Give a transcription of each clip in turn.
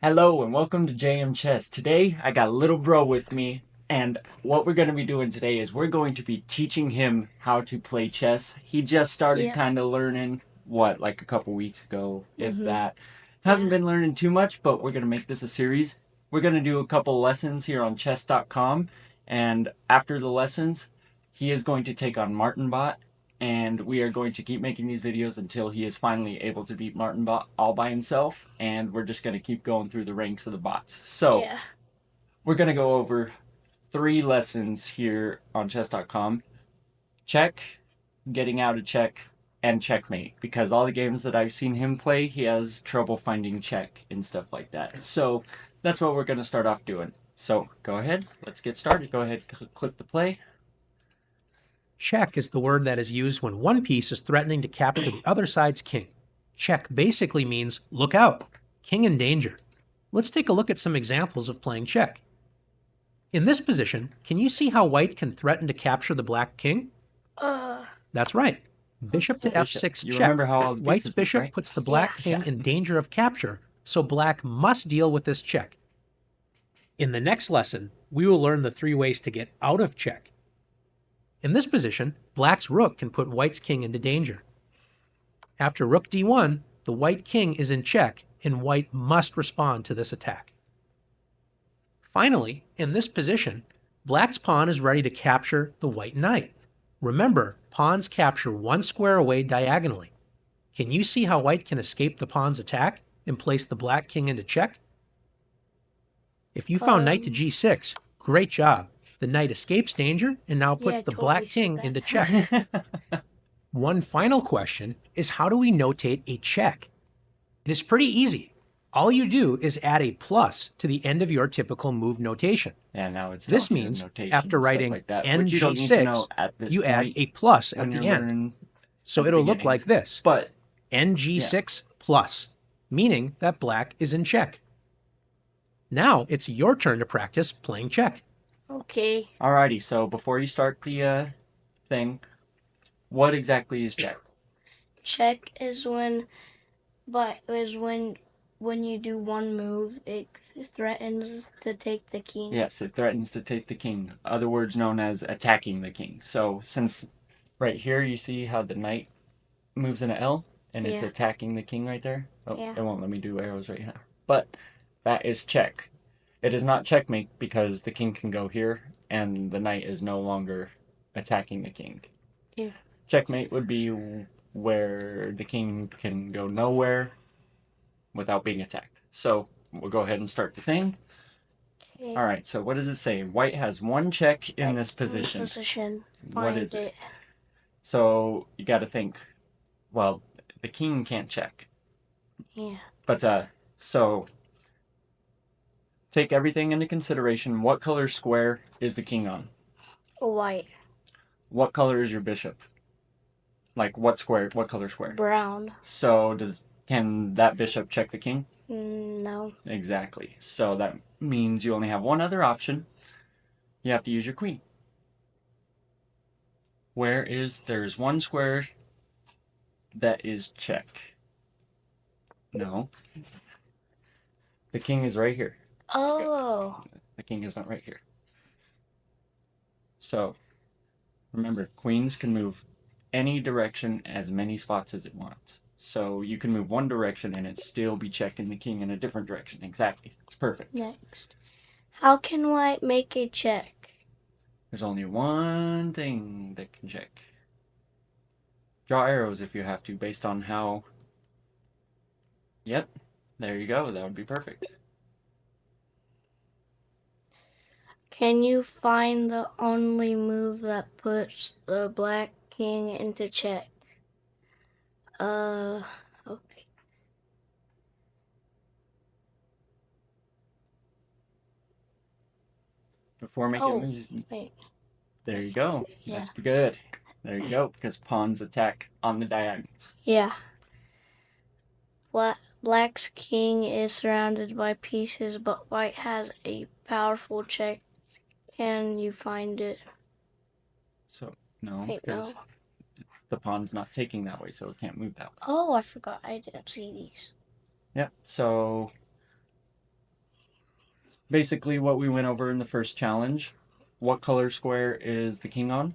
Hello and welcome to JM Chess. Today I got little bro with me, and what we're going to be doing today is we're going to be teaching him how to play chess. He just started Yeah. kind of learning, like a couple weeks ago, if Mm-hmm. that. Hasn't Yeah. been learning too much, but we're going to make this a series. We're going to do a couple lessons here on chess.com, and after the lessons, he is going to take on MartinBot, and we are going to keep making these videos until he is finally able to beat MartinBot all by himself, and we're just going to keep going through the ranks of the bots. So, Yeah. we're going to go over 3 lessons here on chess.com. Check, getting out of check, and checkmate, because all the games that I've seen him play, he has trouble finding check and stuff like that. So, that's what we're going to start off doing. So, go ahead, let's get started. Go ahead, click the play. Check is the word that is used when one piece is threatening to capture the other side's king. Check basically means look out, king in danger. Let's take a look at some examples of playing check. In this position, can you see how white can threaten to capture the black king? Uh. That's right. Bishop to Okay. Bishop. f6 You remember check. how all the White's pieces move, bishop right? puts the Yeah. black king Yeah. in danger of capture, so black must deal with this check. In the next lesson, we will learn the 3 ways to get out of check. In this position, black's rook can put white's king into danger. After rook d1, the white king is in check, and white must respond to this attack. Finally, in this position, black's pawn is ready to capture the white knight. Remember, pawns capture 1 square away diagonally. Can you see how white can escape the pawn's attack and place the black king into check? If you found knight to Um. g6, great job. The knight escapes danger and now Yeah. puts I the totally black said king that. into check. One final question is, how do we notate a check? It is pretty easy. All you do is add a plus to the end of your typical move notation. Yeah, now it's This talking of means notation after and stuff writing like that, which you don't need to know ng6, at this you add point a plus when at you're the end. learning So at the it'll look like beginnings. this, But yeah, ng6 plus, meaning that black is in check. Now it's your turn to practice playing check. Okay. alrighty. So before you start the thing, what exactly is check? Check is when you do one move, it threatens to take the king. Yes, it threatens to take the king. Other words known as attacking the king. So since right here you see how the knight moves in an L and it's Yeah. attacking the king right there. Oh, Yeah. it won't let me do arrows right now. But that is check. It is not checkmate because the king can go here and the knight is no longer attacking the king. Yeah. Checkmate would be where the king can go nowhere without being attacked. So we'll go ahead and start the thing. Okay. All right, so what does it say? White has 1 check in this position. Position. What Find is it? it. So you got to think, well, the king can't check. Yeah. But so take everything into consideration. What color square is the king on? White. What color is your bishop? Like what square? What color square? Brown. So can that bishop check the king? No. Exactly. So that means you only have one other option. You have to use your queen. There's 1 square that is check. No. The king is right here. Oh. The king is not right here. So remember, queens can move any direction as many spots as it wants. So you can move one direction and it still be checking the king in a different direction. Exactly. It's perfect. Next. How can white make a check? There's only one thing that can check. Draw arrows if you have to, based on how. Yep, there you go. That would be perfect. Can you find the only move that puts the black king into check? Okay. Before making Oh, moves, wait. there you go. Yeah. That's good. There you go, because pawns attack on the diagonals. Yeah. Black's king is surrounded by pieces, but white has a powerful check. Can you find it? So, no, Wait, because no. the pawn's not taking that way, so it can't move that way. Oh, I forgot. I didn't see these. Yep, so basically what we went over in the first challenge. What color square is the king on?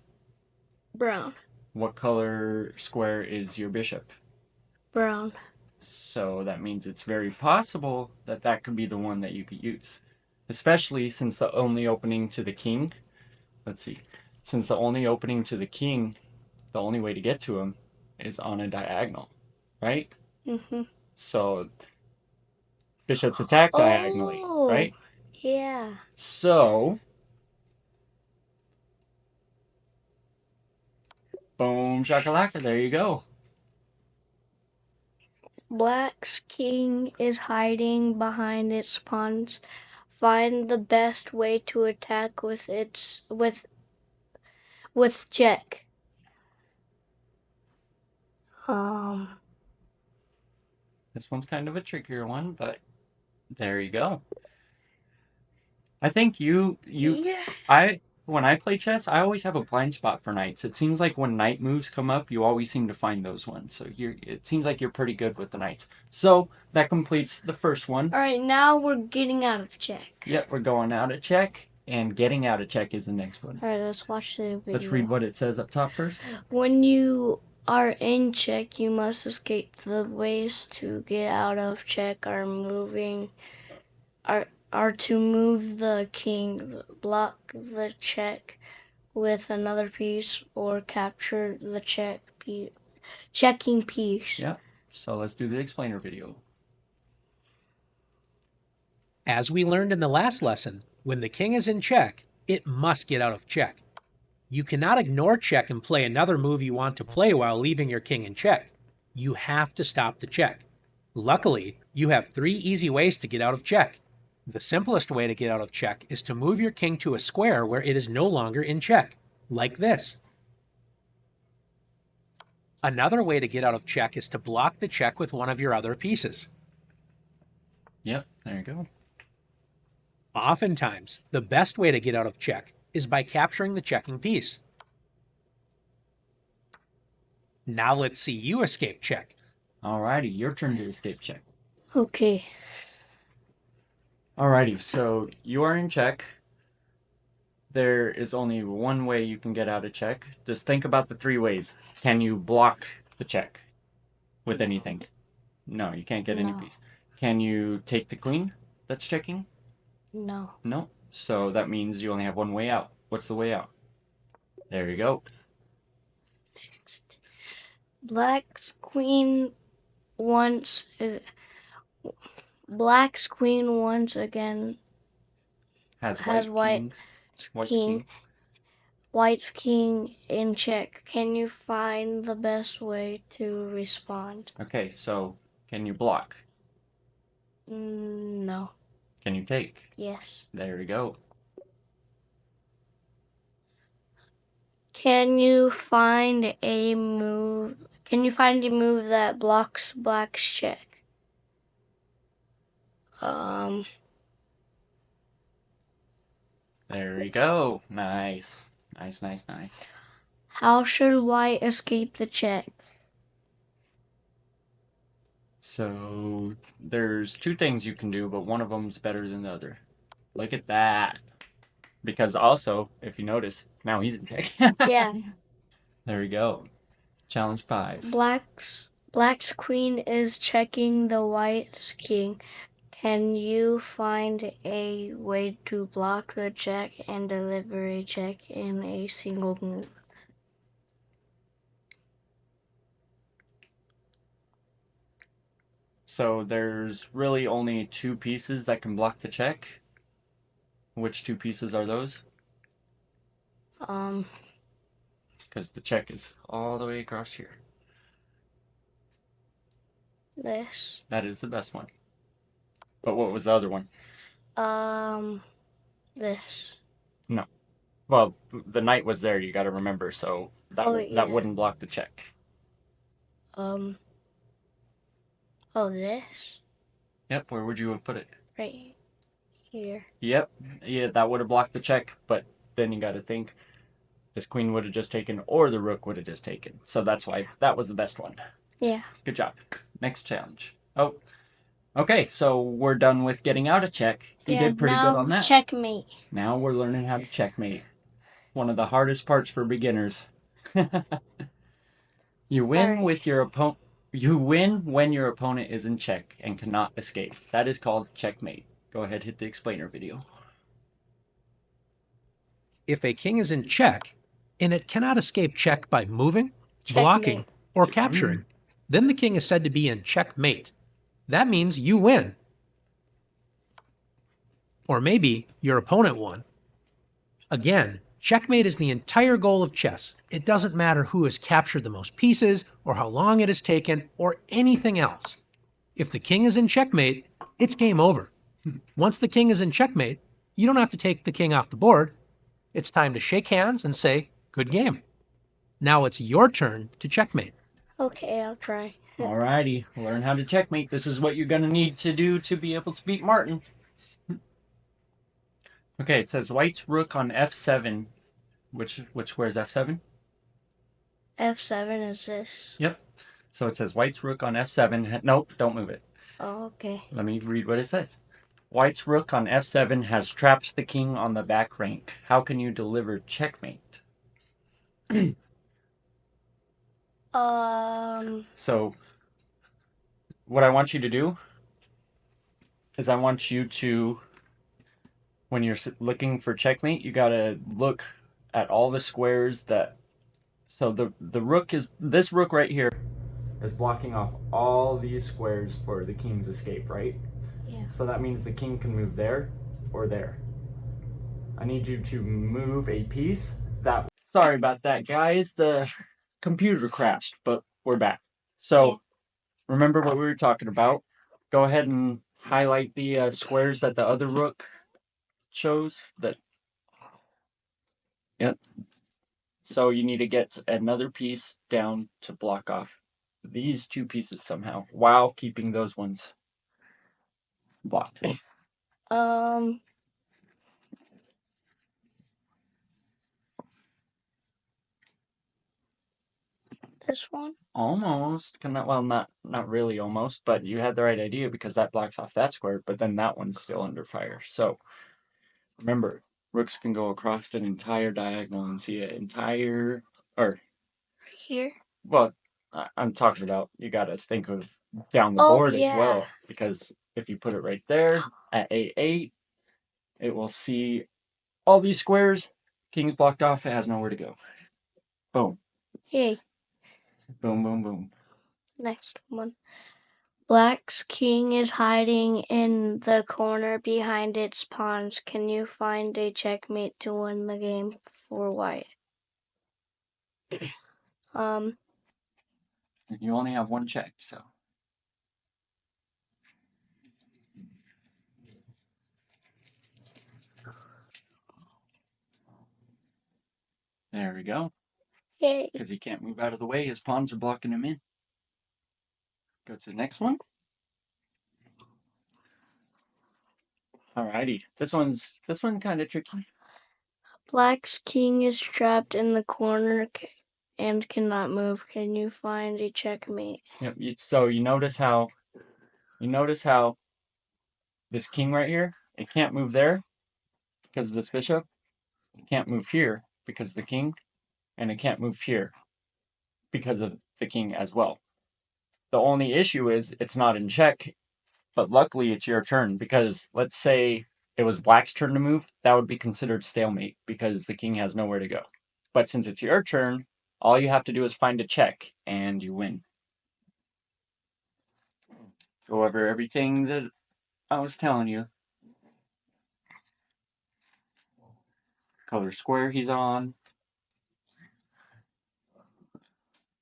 Brown. What color square is your bishop? Brown. So that means it's very possible that that could be the one that you could use. Especially since the only opening to the king, let's see, since the only opening to the king, the only way to get to him is on a diagonal, right? Mm-hmm. So bishops attack diagonally, Oh, right? yeah. So, boom shakalaka, there you go. Black's king is hiding behind its pawns. Find the best way to attack with check. Um. This one's kind of a trickier one, but there you go. I think Yeah. I when I play chess, I always have a blind spot for knights. It seems like when knight moves come up, you always seem to find those ones. So it seems like you're pretty good with the knights. So that completes the first one. All right, now we're getting out of check. Yep, we're going out of check, and getting out of check is the next one. All right, let's watch the video. Let's read what it says up top first. When you are in check, you must escape. The ways to get out of check are to move the king, block the check with another piece, or capture the checking piece. Yep. So let's do the explainer video. As we learned in the last lesson, when the king is in check, it must get out of check. You cannot ignore check and play another move you want to play while leaving your king in check. You have to stop the check. Luckily, you have 3 easy ways to get out of check. The simplest way to get out of check is to move your king to a square where it is no longer in check, like this. Another way to get out of check is to block the check with one of your other pieces. Yep, there you go. Oftentimes, the best way to get out of check is by capturing the checking piece. Now let's see you escape check. Alrighty, your turn to escape check. Okay. Alrighty, so you are in check. There is only one way you can get out of check. Just think about the 3 ways. Can you block the check with anything? No, you can't get any No. piece. Can you take the queen that's checking? No. No. So that means you only have one way out. What's the way out? There you go. Black's queen once Black's queen once again Has has White's king. White's king in check. Can you find the best way to respond? Okay, so can you block? No. Can you take? Yes. There we go. Can you find a move? Can you find a move that blocks Black's check? There we go. Nice. Nice. How should White escape the check? So there's 2 things you can do, but one of them's better than the other. Look at that. Because also, if you notice, now he's in check. Yeah. There we go. Challenge 5. Black's queen is checking the White's king. Can you find a way to block the check and deliver a check in a single move? So there's really only 2 pieces that can block the check. Which 2 pieces are those? Because the check is all the way across here. This. That is the best one. But what was the other one? This. No. Well, the knight was there, you gotta remember, so that wouldn't block the check. This. Yep, where would you have put it? Right here. Yep, yeah, that would have blocked the check, but then you gotta think this queen would have just taken, or the rook would have just taken. So that's why that was the best one. Yeah. Good job. Next challenge. Oh, Okay, so we're done with getting out of check. He did pretty good on that. Checkmate. Now we're learning how to checkmate. One of the hardest parts for beginners. You win Alright. with your opponent. You win when your opponent is in check and cannot escape. That is called checkmate. Go ahead, hit the explainer video. If a king is in check and it cannot escape check by moving, blocking, Checkmate. or capturing, then the king is said to be in checkmate. That means you win. Or maybe your opponent won. Again, checkmate is the entire goal of chess. It doesn't matter who has captured the most pieces, or how long it has taken, or anything else. If the king is in checkmate, it's game over. Once the king is in checkmate, you don't have to take the king off the board. It's time to shake hands and say, good game. Now it's your turn to checkmate. Okay, I'll try. Alrighty, learn how to checkmate. This is what you're gonna need to do to be able to beat Martin. Okay, it says White's rook on f7. Which square is f7? F7 is this. Yep. So it says White's rook on f7. Nope, don't move it. Oh, okay. Let me read what it says. White's rook on f7 has trapped the king on the back rank. How can you deliver checkmate? So, what I want you to do is I want you to, when you're looking for checkmate, you gotta look at all the squares that. So the rook is this rook right here is blocking off all these squares for the king's escape, right? Yeah. So that means the king can move there or there. I need you to move a piece that. Sorry about that, guys. The computer crashed, but we're back. So remember what we were talking about. Go ahead and highlight the squares that the other rook chose. That. Yep. So you need to get another piece down to block off these two pieces somehow while keeping those ones blocked. This one? Almost. Well, not really almost, but you had the right idea because that blocks off that square, but then that one's still under fire. So remember, rooks can go across an entire diagonal and see an entire, or, Right here? well, I'm talking about you got to think of down the Oh, board as yeah. well, because if you put it right there at A8, it will see all these squares. King's blocked off. It has nowhere to go. Boom. Yay. Boom, boom, boom. Next one. Black's king is hiding in the corner behind its pawns. Can you find a checkmate to win the game for white? You only have one check, so. There we go. Yay. Because he can't move out of the way. His pawns are blocking him in. Go to the next one. Alrighty. This one kind of tricky. Black's king is trapped in the corner and cannot move. Can you find a checkmate? Yep. So you notice how this king right here, it can't move there because of this bishop. It can't move here because of the king, and it can't move here because of the king as well. The only issue is it's not in check, but luckily it's your turn because let's say it was black's turn to move, that would be considered stalemate because the king has nowhere to go. But since it's your turn, all you have to do is find a check and you win. Go over everything that I was telling you. Color square he's on.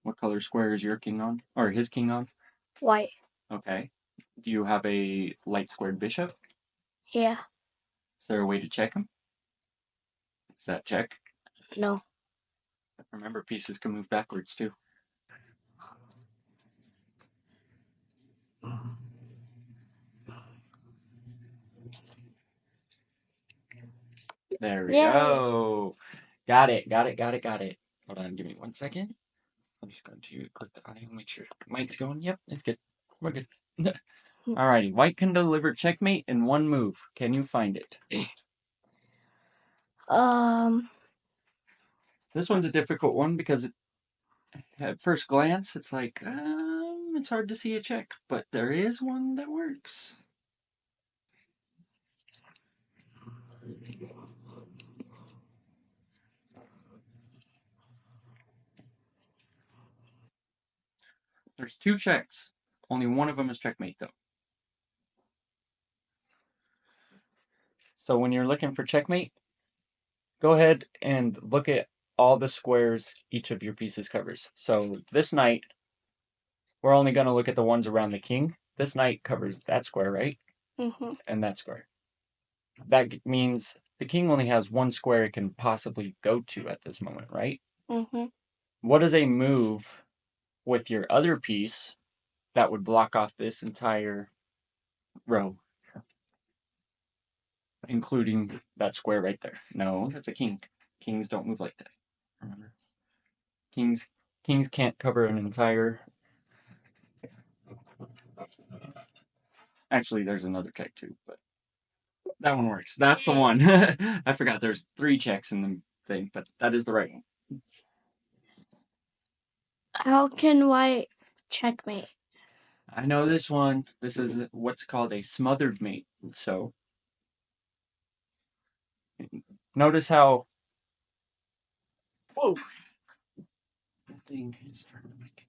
What color square is your king on? Or his king on? White. Okay. Do you have a light squared bishop? Yeah. Is there a way to check him? Is that check? No. Remember, pieces can move backwards too. There we go. Got it. Hold on, give me 1 second. I'm just going to click the audio, make sure the mic's going. Yep, it's good. We're good. Alrighty, white can deliver checkmate in one move. Can you find it? This one's a difficult one because at first glance it's like, it's hard to see a check, but there is one that works. There's two checks. Only one of them is checkmate, though. So when you're looking for checkmate, go ahead and look at all the squares each of your pieces covers. So this knight, we're only going to look at the ones around the king. This knight covers that square, right? Mm-hmm. And that square. That means the king only has one square it can possibly go to at this moment, right? Mm-hmm. What is a move with your other piece that would block off this entire row, including that square right there? No, that's a king. Kings don't move like that. Remember, kings kings can't cover an entire. Actually, there's another check too, but that one works. That's the one. I forgot there's 3 checks in the thing, but that is the right one. How can white checkmate? I know this one. This is what's called a smothered mate. So notice how. Whoa. Thing is starting to make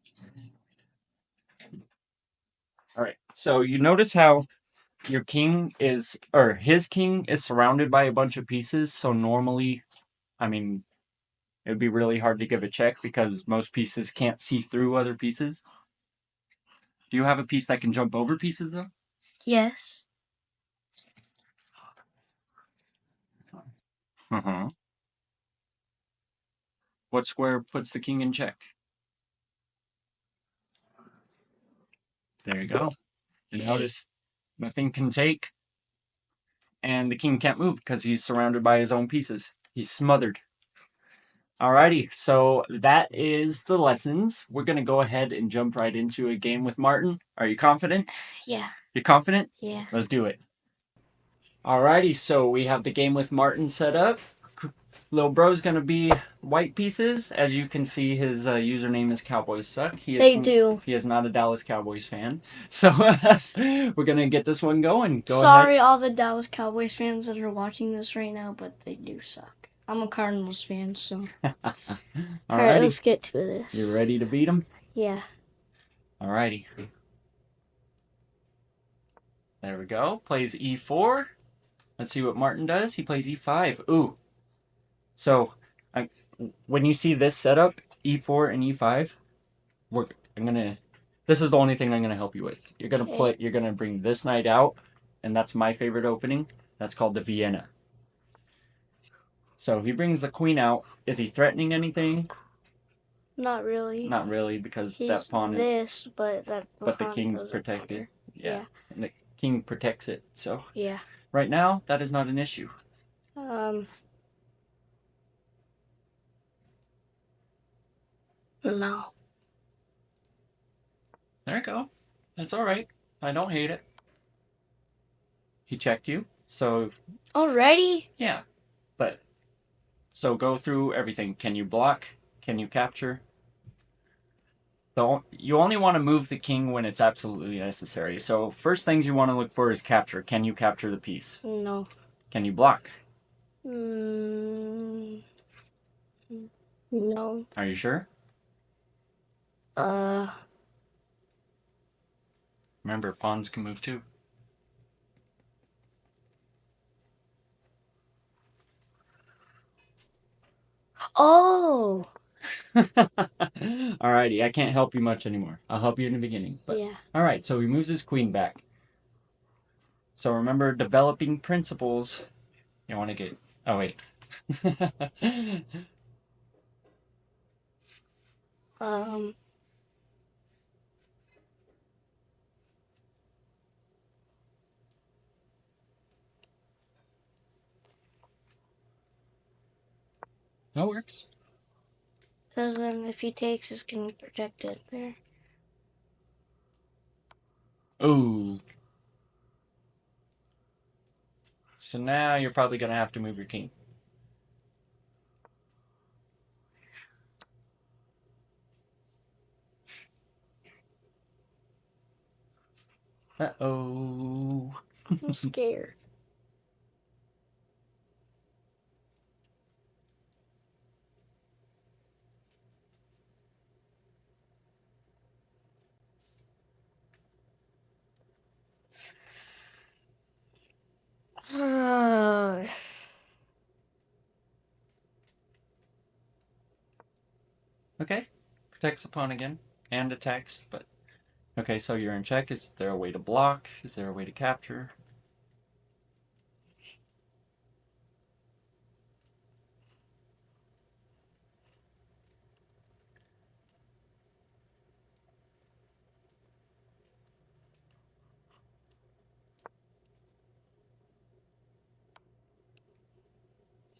All right. So you notice how your king is, or his king is surrounded by a bunch of pieces. So normally, I mean, it would be really hard to give a check because most pieces can't see through other pieces. Do you have a piece that can jump over pieces though? Yes. Uh-huh. What square puts the king in check? There you go. And notice nothing can take, and the king can't move because he's surrounded by his own pieces. He's smothered. Alrighty, so that is the lessons. We're gonna go ahead and jump right into a game with Martin. Are you confident? Yeah. You're confident? Yeah. Let's do it. Alrighty, so we have the game with Martin set up. Little bro's gonna be white pieces. As you can see, his username is Cowboys Suck. They do. He is not a Dallas Cowboys fan. So we're gonna get this one going. Go Sorry, ahead. all the Dallas Cowboys fans that are watching this right now, but they do suck. I'm a Cardinals fan, so. Alright, let's Alrighty, get to this. you ready to beat him? Yeah. Alrighty. There we go. Plays E4. Let's see what Martin does. He plays E5. Ooh. So, when you see this setup, E4 and E5, I'm gonna. This is the only thing I'm gonna help you with. You're gonna Okay. You're gonna bring this knight out, and that's my favorite opening. That's called the Vienna. So he brings the queen out. Is he threatening anything? Not really. Not really, because He's that pawn is. this, but that But the pawn king's doesn't protected. matter. Yeah. And the king protects it. So Yeah. right now, that is not an issue. No. There you go. That's all right. I don't hate it. He checked you. So Already? yeah. But so go through everything. Can you block? Can you capture? You only want to move the king when it's absolutely necessary. So first things you want to look for is capture. Can you capture the piece? No. Can you block? No. Are you sure? Remember, pawns can move too. Oh. Alrighty, I can't help you much anymore. I'll help you in the beginning. But Yeah. alright, so he moves his queen back. So remember, developing principles. You want to get. Oh wait. That works. Because then if he takes, it's going to protect it there. Oh. So now you're probably going to have to move your king. Uh-oh. I'm scared. Okay. Protects the pawn again. And attacks, but... Okay, so you're in check. Is there a way to block? Is there a way to capture?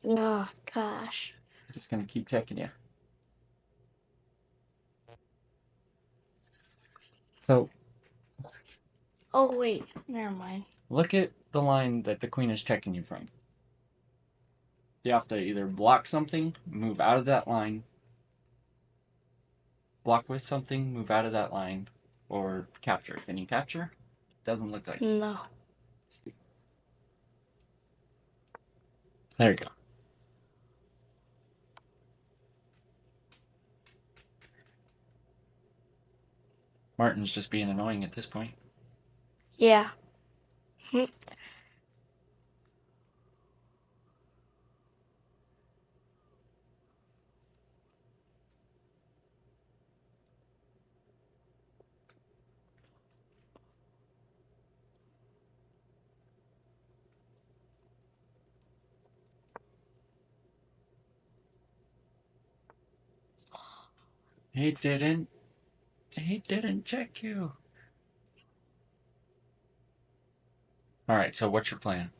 Oh, gosh. I'm just going to keep checking you. So, Oh, wait. Never mind. look at the line that the queen is checking you from. You have to either block something, move out of that line, block with something, move out of that line, or capture. Can you capture? Doesn't look like it. No. There you go. Martin's just being annoying at this point. Yeah. He didn't. He didn't check you. Alright, so what's your plan?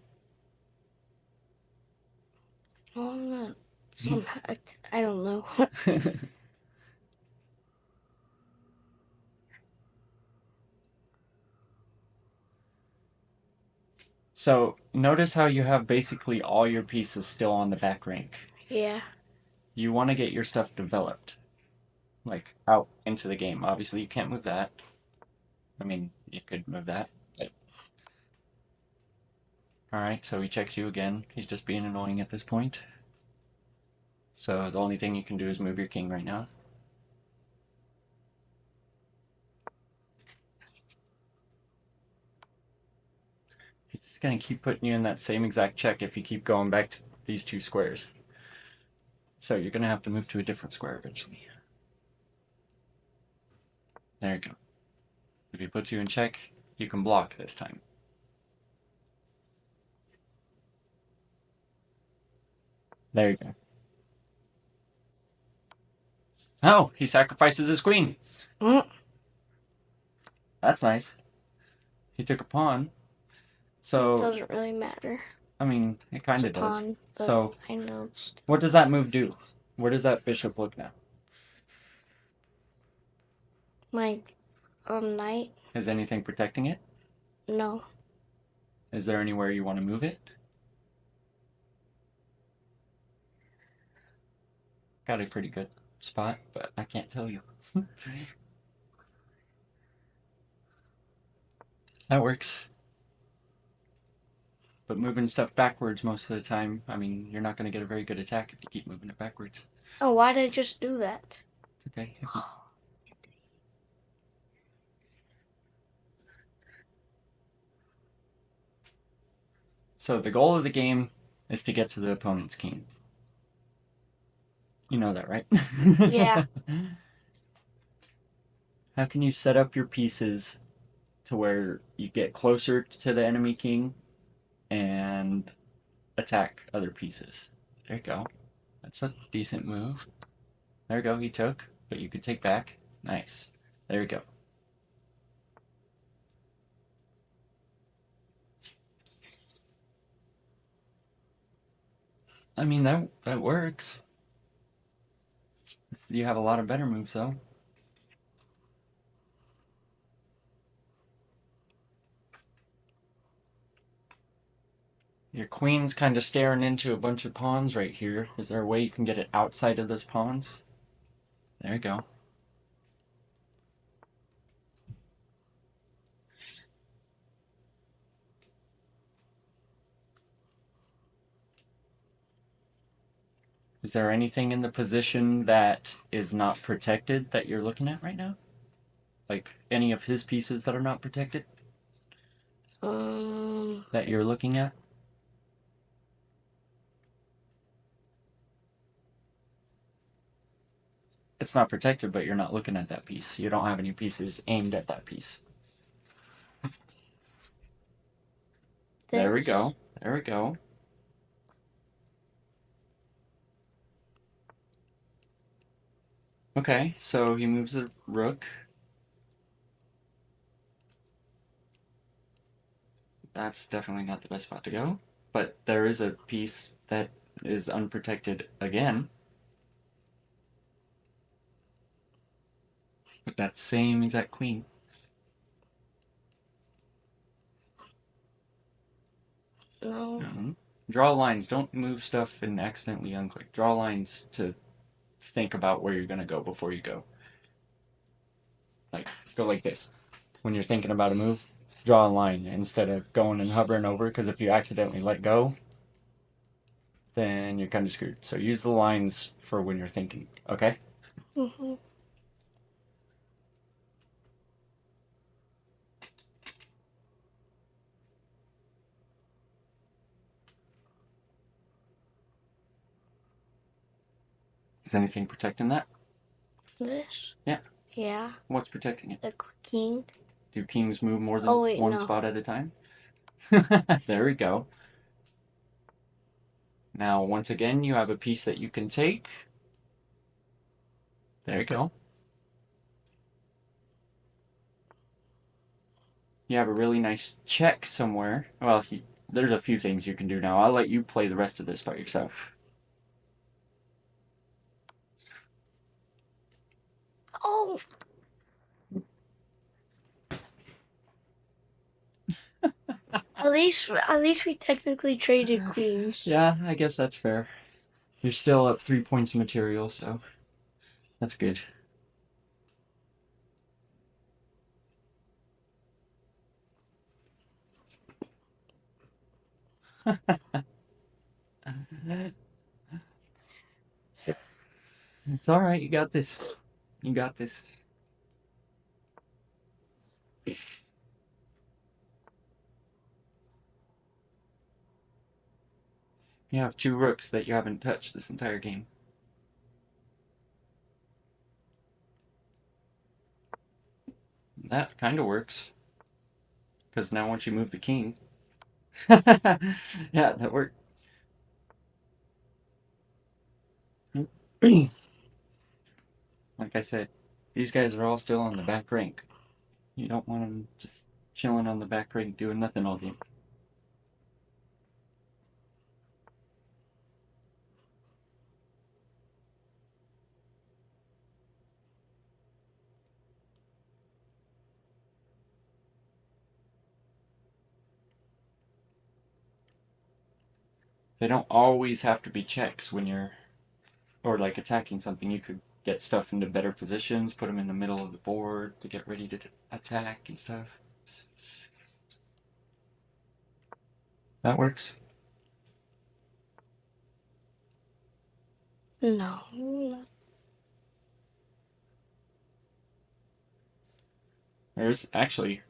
Oh, no. I don't know. So, notice how you have basically all your pieces still on the back rank. Yeah. You want to get your stuff developed. Like, out into the game. Obviously, you can't move that. I mean, you could move that. But... Alright, so he checks you again. He's just being annoying at this point. So, the only thing you can do is move your king right now. He's just gonna keep putting you in that same exact check if you keep going back to these two squares. So you're gonna have to move to a different square eventually. There you go. If he puts you in check, you can block this time. There you go. Oh, he sacrifices his queen. Mm. That's nice. He took a pawn. It So, doesn't really matter. I mean, it It's kind a of does. pawn, but So, I know. what does that move do? Where does that bishop look now? Like, knight? Is anything protecting it? No. Is there anywhere you want to move it? Got a pretty good spot, but I can't tell you. That works. But moving stuff backwards most of the time, I mean, you're not going to get a very good attack if you keep moving it backwards. Oh, why did I just do that? Okay. So the goal of the game is to get to the opponent's king. You know that, right? Yeah. How can you set up your pieces to where you get closer to the enemy king and attack other pieces? There you go. That's a decent move. There you go. He took, but you could take back. Nice. There you go. I mean, that works. You have a lot of better moves, though. Your queen's kind of staring into a bunch of pawns right here. Is there a way you can get it outside of those pawns? There you go. Is there anything in the position that is not protected that you're looking at right now? Like any of his pieces that are not protected Um, that you're looking at? It's not protected, but you're not looking at that piece. You don't have any pieces aimed at that piece. There we this. go. There we go. Okay, so he moves the rook. That's definitely not the best spot to go. But there is a piece that is unprotected again. With that same exact queen. No. Draw lines. Don't move stuff and accidentally unclick. Draw lines to think about where you're going to go before you go. Like, go like this. When you're thinking about a move, draw a line instead of going and hovering over, because if you accidentally let go, then you're kind of screwed. So use the lines for when you're thinking, okay? Mm-hmm. Is anything protecting that? This. Yeah. Yeah. What's protecting it? The king. Do kings move more than Oh wait, one no. spot at a time? There we go. Now, once again, you have a piece that you can take. There you go. You have a really nice check somewhere. Well, there's a few things you can do now. I'll let you play the rest of this by yourself. Oh. At least we technically traded queens. Yeah, I guess that's fair. You're still up 3 points of material, so that's good. It's all right. You got this. You got this. You have two rooks that you haven't touched this entire game. That kind of works. Because now once you move the king. Yeah, that worked. Like I said, these guys are all still on the back rank. You don't want them just chilling on the back rank doing nothing all game. They don't always have to be checks when you're, or like attacking something. You could get stuff into better positions, put them in the middle of the board to get ready to attack and stuff. That works. No. There's actually,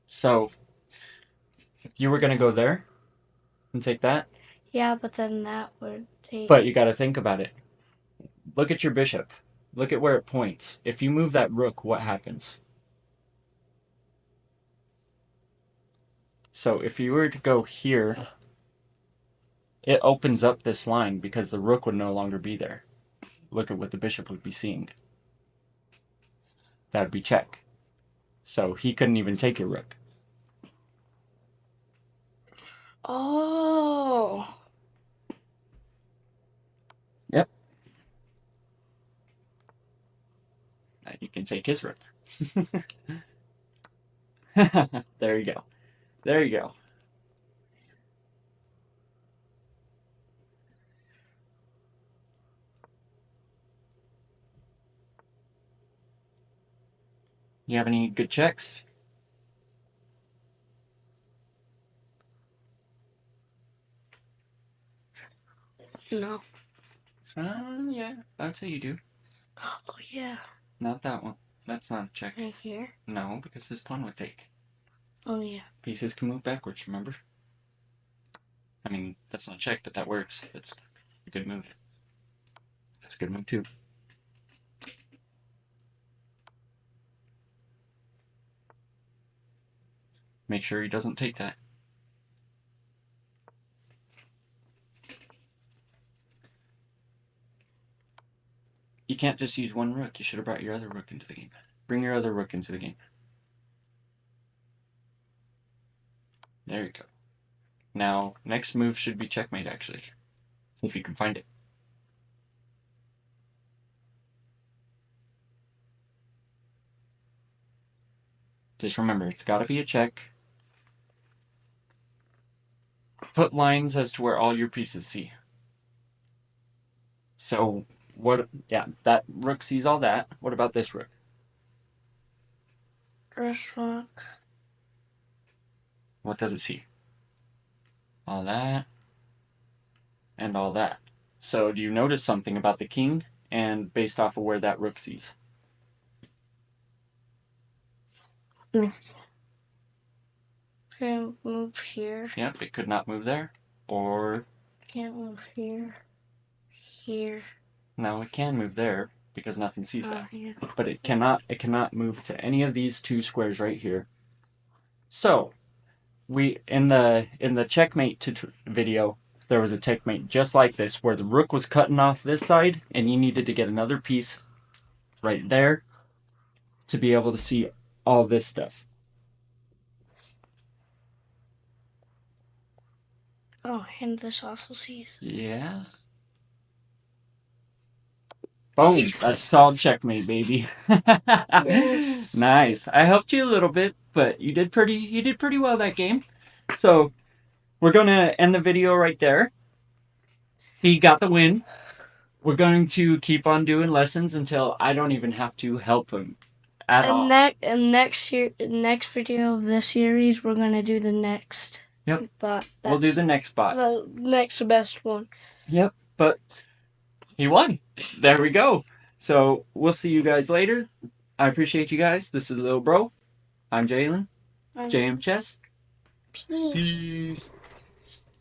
so you were gonna go there and take that, Yeah, but then that would take. but you got to think about it. Look at your bishop. Look at where it points. If you move that rook, what happens? So if you were to go here, it opens up this line because the rook would no longer be there. Look at what the bishop would be seeing. That would be check. So he couldn't even take your rook. Oh. Yep. Now you can take his rook. There you go. There you go. You have any good checks? No. Yeah, I'd say you do. Oh, yeah. Not that one. That's not a check. Right here? No, because this pawn would take. Oh, yeah. Pieces can move backwards, remember? I mean, that's not a check, but that works. That's a good move. That's a good move, too. Make sure he doesn't take that. You can't just use one rook. You should have brought your other rook into the game. Bring your other rook into the game. There you go. Now, next move should be checkmate, actually. If you can find it. Just remember, it's got to be a check. Put lines as to where all your pieces see. So, what... Yeah, that rook sees all that. What about this rook? This rook. What does it see? All that. And all that. So, do you notice something about the king and based off of where that rook sees? Can't move here. Yep, it could not move there. Or... Can't move here. Here. No, it can move there because nothing sees Oh, that. yeah. But it cannot move to any of these two squares right here. So, we in the checkmate video, there was a checkmate just like this where the rook was cutting off this side and you needed to get another piece right there to be able to see all this stuff. Oh, and this also sees. Yeah. Boom! That's solid checkmate, baby. Yes. Nice. I helped you a little bit, but you did pretty well that game. So we're gonna end the video right there. He got the win. We're going to keep on doing lessons until I don't even have to help him at all. Next video of this series, we're gonna do the next. Yep. But We'll do the next spot. the next best one. Yep. But he won. There we go. So we'll see you guys later. I appreciate you guys. This is Little Bro. I'm Jalen. JM Chess. Peace. Peace.